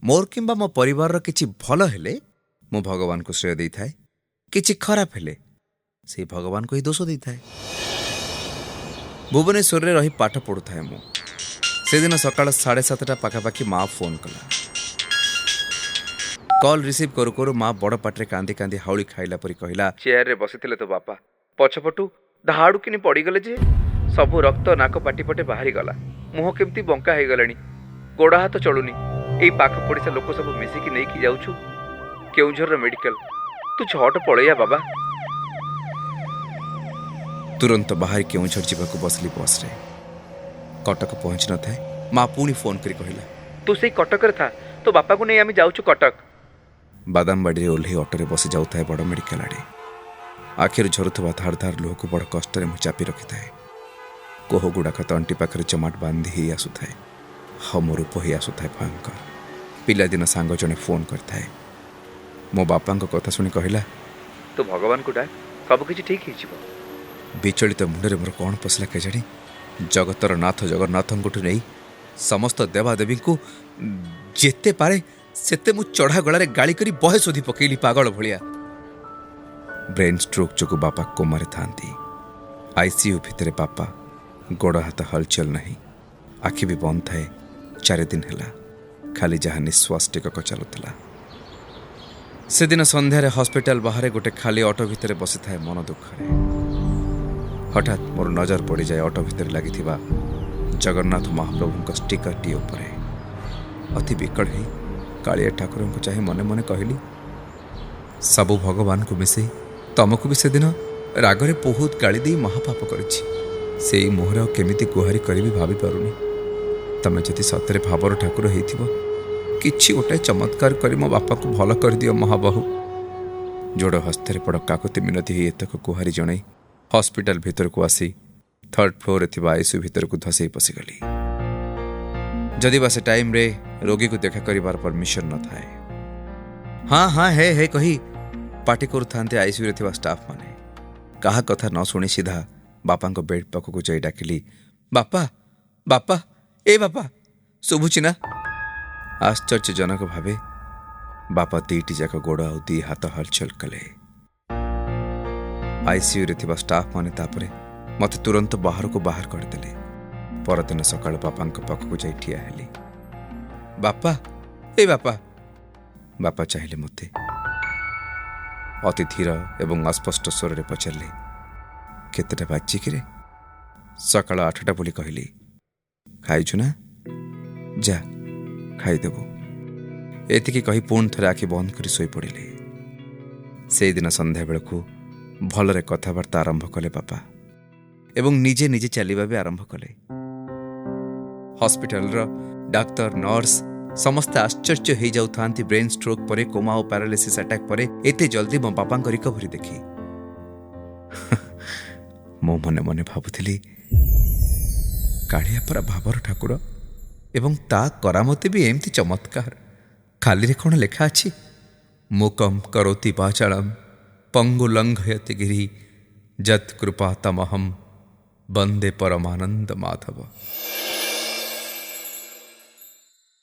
मोर किंबा मो परिवार किछि भल हेले मो भगवान को श्रेय देई थाए, किछि खराब हेले से भगवान को ही दोष देई थाए। भुवनेश्वर रे रही पाठ पढ़ु थाए मु। से दिन सकाळ 7:30 पाखापाखि माँ फोन कला। कॉल रिसीव करू करू माँ बड़ पाटे कांदी कांदी हाउली खाइला परी कहला, चेयर रे बसिथिले तो बापा पछपटू धाड़ू किनी पड़गले जे सबू रक्त नाक पाटी पटे बाहरी गला। मुह केमती बंका हो गलानी, गोड़ हाथ चलुनी। एई पाख पड़िसा लोक सब मिसिकी नहीं जाऊछु केउझर मेडिकल। तू झट पलैया बाबा। तुरंत बाहर केउझर जीवाकू बसली बस रे। कटक पहुंच न थाए माँ पुणी फोन करी कहला, तू से कटक रे था, तो बापा को नहीं आमी जाऊछु कटक। बादामबाड़ी रे ओल्हे ऑटो रे बसी जाउथाए बड़ मेडिकल आड़े। आखिर झरुथबा धार धार लोह को बड़ कष्ट मु चापी रखी थाए। कोह गुड़ाक तंटी पाखरे चमाट बांधी ही आसुथाए। हम रूप ही आसुथाए भयंकर। पिलादिन सांग जने फोन करथाए। मो बापा कथा शुणी कहला, तो भगवान को डाक सब किछि ठीक ही जिवो। विचलित मुंडरे मोर कौन पसला केजाणी जगतर नाथ जगन्नाथंठू नहीं समस्त देवादेवी को जेते पारे सेते मु चढ़ा गलारे गाली करी बहे शोधी पकेली पागल भलिया। ब्रेन स्ट्रोक जो बापा कोमारे थांती। आईसीयू भितरे बापा गोड़ हाथ हलचल नहीं, आखि भी बंद थाए। 4 दिन है खाली जहाँ निश्वास टिकक चलुला। से दिन संध्यारे हॉस्पिटल बाहर गोटे खाली ऑटो भितर बसी थाए मन दुखरे। हठात मोर नजर पड़ जाए ऑटो भितर लगी जगन्नाथ महाप्रभु स्टिकर टी उपरे। अति विकल ही कालिया ठाकुर को चाहे मने मने कहली, सबु भगवान को मिसे तुमको भी से दिन रागरे बहुत गाली दे महापाप कर मुहर केमिति गुहारी करी भाभी पारुनी। तमें जदि सतरे भावर ठाकुर होइथिबो किछि गोटे चमत्कार करी मो बापा को भल कर दियो महाबाहु। जोड़ हस्ତରେ पड़ काकुति मिनती ही एतक गुहारी जणाई हॉस्पिटल भीतर को आसी 3rd फ्लोर थिबा आईसीयू भीतर को धसई पसिगली। जदि बा से टाइम रे रोगी को देखा करिवार परमिशन न थाए। हाँ हाँ है कही पार्टी करू थांते आईसीयू रे थिबा स्टाफ माने। कहा कथा न शुणी सीधा बापा को बेड पाख को जाई डाकिली, बापा बापा ए बापा शुभुची ना। आश्चर्यजनक भावे बापा 2टी जाक गोड़ आ 2 हाथ हलचल कले। आईसीयू रे थिबा स्टाफ माने तापरे मते तुरंत बाहर को बाहर करदेले। परदिन सकाळ बापा पाख को जाई ठिया हेली, बापा ए बापा। बापा चाहिले मते अति धीर एवं अस्पष्ट स्वर रे पचारे, केतेटा बाजी कि रे? सकाळ 8टा बोली कहली, खाइछु ना जा खाइदेबू। एतिकी कही पुणी थरे आखि बंद कर शोई पड़े। से दिन संध्या बेलू भलरे कथबार्ता आरंभ कले बापा एवं निजे निजे चलिबा भी आरंभ कले। हॉस्पिटल डाक्तर नर्स समस्ते आश्चर्य हो जाऊ थांती ब्रेन स्ट्रोक परे कोमा और पैरालिसिस अटैक परे एते जल्दी मो बापा रिकवरी देखी। मो मने मने भाबुथिली कालिया परा भावर ठाकुर एवं ता करामती भी एमती चमत्कार। खाली रे कौन लेखा अछि, मुकम करोति पाचालम पंगु लंघयति गिरि जत कृपा तमहम वंदे परमानंद माधव।